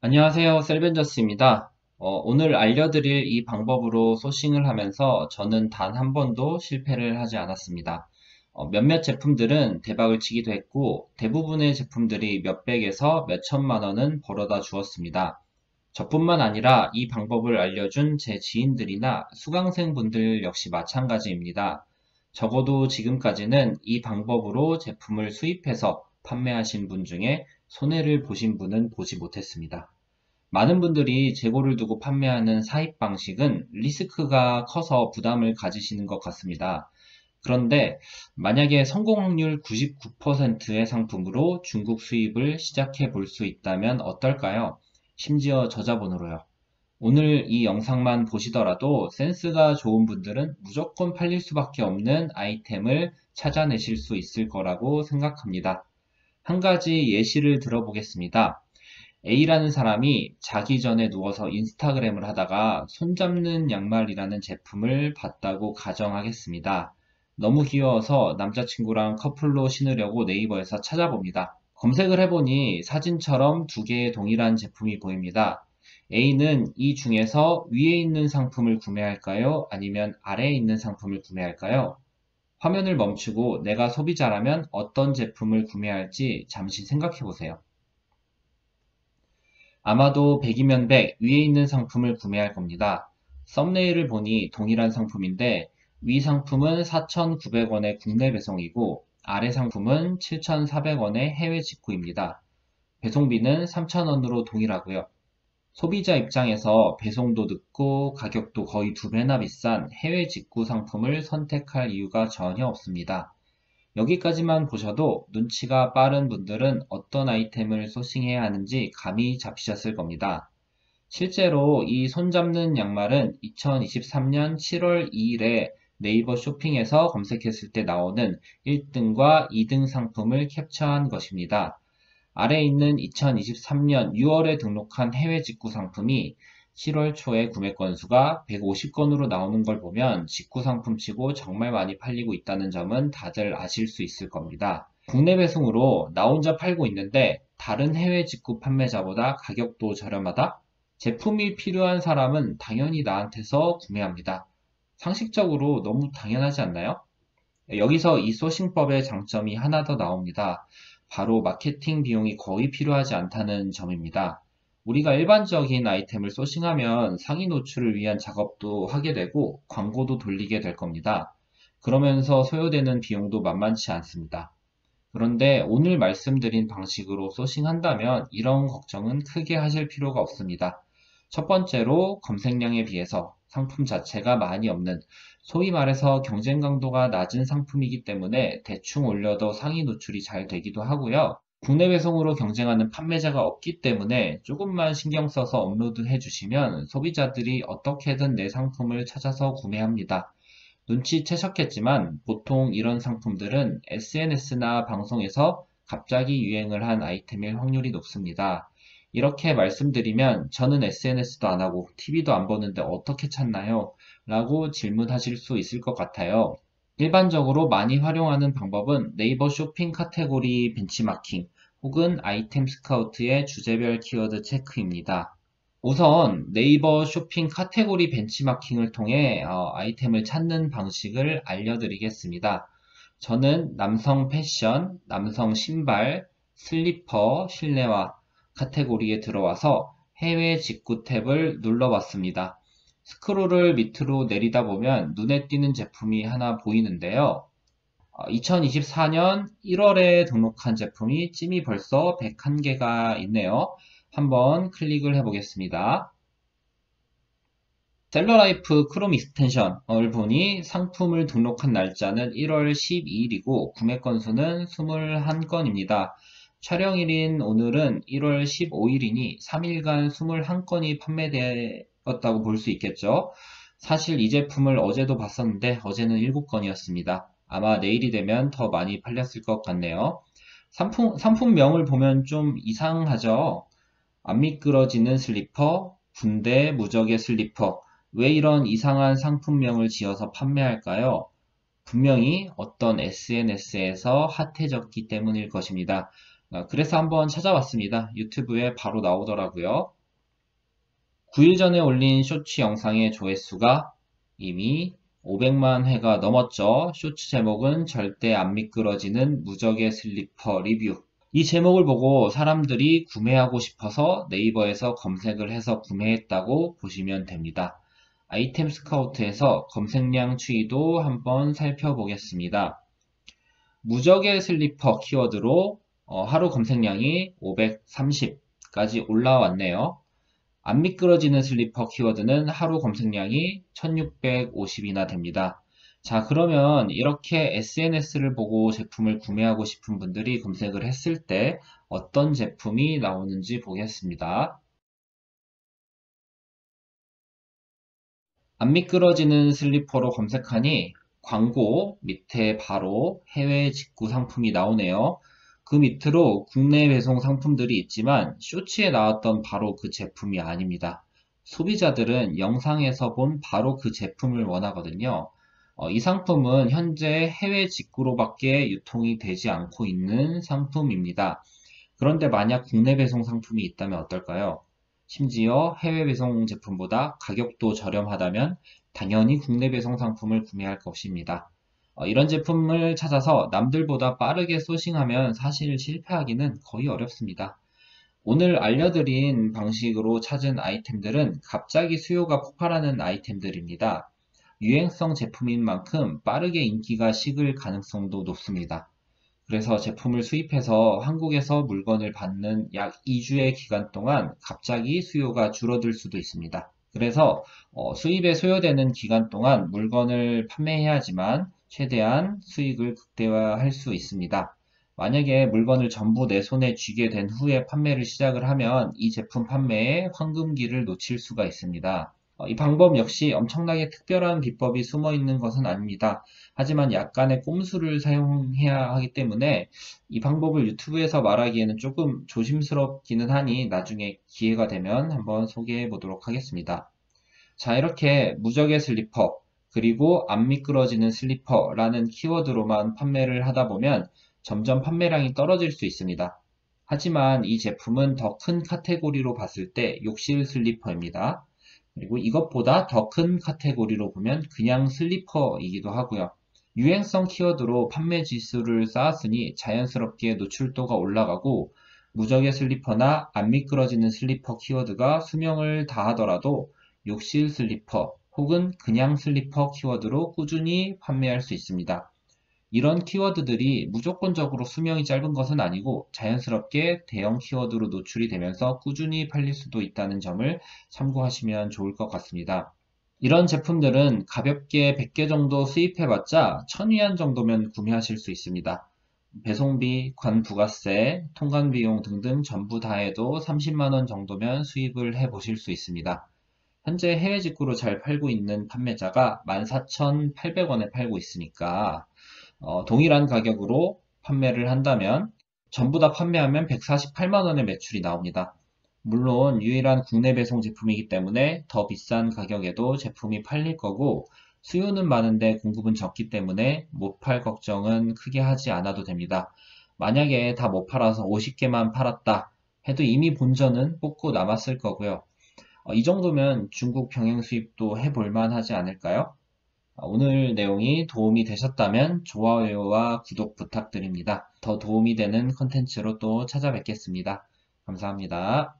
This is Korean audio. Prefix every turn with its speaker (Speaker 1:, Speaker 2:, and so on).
Speaker 1: 안녕하세요. 셀벤저스입니다. 오늘 알려드릴 이 방법으로 소싱을 하면서 저는 단 한 번도 실패를 하지 않았습니다. 몇몇 제품들은 대박을 치기도 했고 대부분의 제품들이 몇백에서 몇천만 원은 벌어다 주었습니다. 저뿐만 아니라 이 방법을 알려준 제 지인들이나 수강생분들 역시 마찬가지입니다. 적어도 지금까지는 이 방법으로 제품을 수입해서 판매하신 분 중에 손해를 보신 분은 보지 못했습니다. 많은 분들이 재고를 두고 판매하는 사입 방식은 리스크가 커서 부담을 가지시는 것 같습니다. 그런데 만약에 성공 확률 99%의 상품으로 중국 수입을 시작해 볼 수 있다면 어떨까요? 심지어 저자본으로요. 오늘 이 영상만 보시더라도 센스가 좋은 분들은 무조건 팔릴 수밖에 없는 아이템을 찾아내실 수 있을 거라고 생각합니다. 한 가지 예시를 들어보겠습니다. A라는 사람이 자기 전에 누워서 인스타그램을 하다가 손잡는 양말이라는 제품을 봤다고 가정하겠습니다. 너무 귀여워서 남자친구랑 커플로 신으려고 네이버에서 찾아봅니다. 검색을 해보니 사진처럼 두 개의 동일한 제품이 보입니다. A는 이 중에서 위에 있는 상품을 구매할까요? 아니면 아래에 있는 상품을 구매할까요? 화면을 멈추고 내가 소비자라면 어떤 제품을 구매할지 잠시 생각해 보세요. 아마도 100이면 100 위에 있는 상품을 구매할 겁니다. 썸네일을 보니 동일한 상품인데 위 상품은 4,900원의 국내 배송이고 아래 상품은 7,400원의 해외 직구입니다. 배송비는 3,000원으로 동일하고요. 소비자 입장에서 배송도 늦고 가격도 거의 두 배나 비싼 해외 직구 상품을 선택할 이유가 전혀 없습니다. 여기까지만 보셔도 눈치가 빠른 분들은 어떤 아이템을 소싱해야 하는지 감이 잡히셨을 겁니다. 실제로 이 손잡는 양말은 2023년 7월 2일에 네이버 쇼핑에서 검색했을 때 나오는 1등과 2등 상품을 캡처한 것입니다. 아래에 있는 2023년 6월에 등록한 해외 직구 상품이 7월 초에 구매 건수가 150건으로 나오는 걸 보면 직구 상품치고 정말 많이 팔리고 있다는 점은 다들 아실 수 있을 겁니다. 국내 배송으로 나 혼자 팔고 있는데 다른 해외 직구 판매자보다 가격도 저렴하다? 제품이 필요한 사람은 당연히 나한테서 구매합니다. 상식적으로 너무 당연하지 않나요? 여기서 이 소싱법의 장점이 하나 더 나옵니다. 바로 마케팅 비용이 거의 필요하지 않다는 점입니다. 우리가 일반적인 아이템을 소싱하면 상위 노출을 위한 작업도 하게 되고 광고도 돌리게 될 겁니다. 그러면서 소요되는 비용도 만만치 않습니다. 그런데 오늘 말씀드린 방식으로 소싱한다면 이런 걱정은 크게 하실 필요가 없습니다. 첫 번째로 검색량에 비해서 상품 자체가 많이 없는, 소위 말해서 경쟁 강도가 낮은 상품이기 때문에 대충 올려도 상위 노출이 잘 되기도 하고요. 국내 배송으로 경쟁하는 판매자가 없기 때문에 조금만 신경 써서 업로드 해주시면 소비자들이 어떻게든 내 상품을 찾아서 구매합니다. 눈치채셨겠지만 보통 이런 상품들은 SNS나 방송에서 갑자기 유행을 한 아이템일 확률이 높습니다. 이렇게 말씀드리면 저는 SNS도 안 하고 TV도 안 보는데 어떻게 찾나요? 라고 질문하실 수 있을 것 같아요. 일반적으로 많이 활용하는 방법은 네이버 쇼핑 카테고리 벤치마킹 혹은 아이템 스카우트의 주제별 키워드 체크입니다. 우선 네이버 쇼핑 카테고리 벤치마킹을 통해 아이템을 찾는 방식을 알려드리겠습니다. 저는 남성 패션, 남성 신발, 슬리퍼, 실내화 카테고리에 들어와서 해외 직구 탭을 눌러봤습니다. 스크롤을 밑으로 내리다 보면 눈에 띄는 제품이 하나 보이는데요. 2024년 1월에 등록한 제품이 찜이 벌써 101개가 있네요. 한번 클릭을 해보겠습니다. 셀러라이프 크롬 익스텐션을 보니 상품을 등록한 날짜는 1월 12일이고 구매 건수는 21건입니다. 촬영일인 오늘은 1월 15일이니 3일간 21건이 판매되었다고 볼 수 있겠죠. 사실 이 제품을 어제도 봤었는데 어제는 7건이었습니다. 아마 내일이 되면 더 많이 팔렸을 것 같네요. 상품명을 보면 좀 이상하죠? 안 미끄러지는 슬리퍼, 군대 무적의 슬리퍼. 왜 이런 이상한 상품명을 지어서 판매할까요? 분명히 어떤 SNS에서 핫해졌기 때문일 것입니다. 그래서 한번 찾아봤습니다. 유튜브에 바로 나오더라고요. 9일 전에 올린 쇼츠 영상의 조회수가 이미 500만 회가 넘었죠. 쇼츠 제목은 절대 안 미끄러지는 무적의 슬리퍼 리뷰. 이 제목을 보고 사람들이 구매하고 싶어서 네이버에서 검색을 해서 구매했다고 보시면 됩니다. 아이템 스카우트에서 검색량 추이도 한번 살펴보겠습니다. 무적의 슬리퍼 키워드로 하루 검색량이 530까지 올라왔네요. 안 미끄러지는 슬리퍼 키워드는 하루 검색량이 1650이나 됩니다. 자, 그러면 이렇게 SNS를 보고 제품을 구매하고 싶은 분들이 검색을 했을 때 어떤 제품이 나오는지 보겠습니다. 안 미끄러지는 슬리퍼로 검색하니 광고 밑에 바로 해외 직구 상품이 나오네요. 그 밑으로 국내 배송 상품들이 있지만 쇼츠에 나왔던 바로 그 제품이 아닙니다. 소비자들은 영상에서 본 바로 그 제품을 원하거든요. 이 상품은 현재 해외 직구로밖에 유통이 되지 않고 있는 상품입니다. 그런데 만약 국내 배송 상품이 있다면 어떨까요? 심지어 해외 배송 제품보다 가격도 저렴하다면 당연히 국내 배송 상품을 구매할 것입니다. 이런 제품을 찾아서 남들보다 빠르게 소싱하면 사실 실패하기는 거의 어렵습니다. 오늘 알려드린 방식으로 찾은 아이템들은 갑자기 수요가 폭발하는 아이템들입니다. 유행성 제품인 만큼 빠르게 인기가 식을 가능성도 높습니다. 그래서 제품을 수입해서 한국에서 물건을 받는 약 2주의 기간 동안 갑자기 수요가 줄어들 수도 있습니다. 그래서 수입에 소요되는 기간 동안 물건을 판매해야지만 최대한 수익을 극대화할 수 있습니다. 만약에 물건을 전부 내 손에 쥐게 된 후에 판매를 시작을 하면 이 제품 판매에 황금기를 놓칠 수가 있습니다. 이 방법 역시 엄청나게 특별한 비법이 숨어 있는 것은 아닙니다. 하지만 약간의 꼼수를 사용해야 하기 때문에 이 방법을 유튜브에서 말하기에는 조금 조심스럽기는 하니 나중에 기회가 되면 한번 소개해 보도록 하겠습니다. 자, 이렇게 무적의 슬리퍼, 그리고 안 미끄러지는 슬리퍼라는 키워드로만 판매를 하다 보면 점점 판매량이 떨어질 수 있습니다. 하지만 이 제품은 더 큰 카테고리로 봤을 때 욕실 슬리퍼입니다. 그리고 이것보다 더 큰 카테고리로 보면 그냥 슬리퍼이기도 하고요. 유행성 키워드로 판매 지수를 쌓았으니 자연스럽게 노출도가 올라가고 무적의 슬리퍼나 안 미끄러지는 슬리퍼 키워드가 수명을 다하더라도 욕실 슬리퍼 혹은 그냥 슬리퍼 키워드로 꾸준히 판매할 수 있습니다. 이런 키워드들이 무조건적으로 수명이 짧은 것은 아니고 자연스럽게 대형 키워드로 노출이 되면서 꾸준히 팔릴 수도 있다는 점을 참고하시면 좋을 것 같습니다. 이런 제품들은 가볍게 100개 정도 수입해봤자 1000위안 정도면 구매하실 수 있습니다. 배송비, 관부가세, 통관비용 등등 전부 다 해도 30만원 정도면 수입을 해보실 수 있습니다. 현재 해외 직구로 잘 팔고 있는 판매자가 14,800원에 팔고 있으니까 동일한 가격으로 판매를 한다면 전부 다 판매하면 148만 원의 매출이 나옵니다. 물론 유일한 국내 배송 제품이기 때문에 더 비싼 가격에도 제품이 팔릴 거고 수요는 많은데 공급은 적기 때문에 못 팔 걱정은 크게 하지 않아도 됩니다. 만약에 다 못 팔아서 50개만 팔았다 해도 이미 본전은 뽑고 남았을 거고요. 이 정도면 중국 병행 수입도 해볼 만하지 않을까요? 오늘 내용이 도움이 되셨다면 좋아요와 구독 부탁드립니다. 더 도움이 되는 컨텐츠로 또 찾아뵙겠습니다. 감사합니다.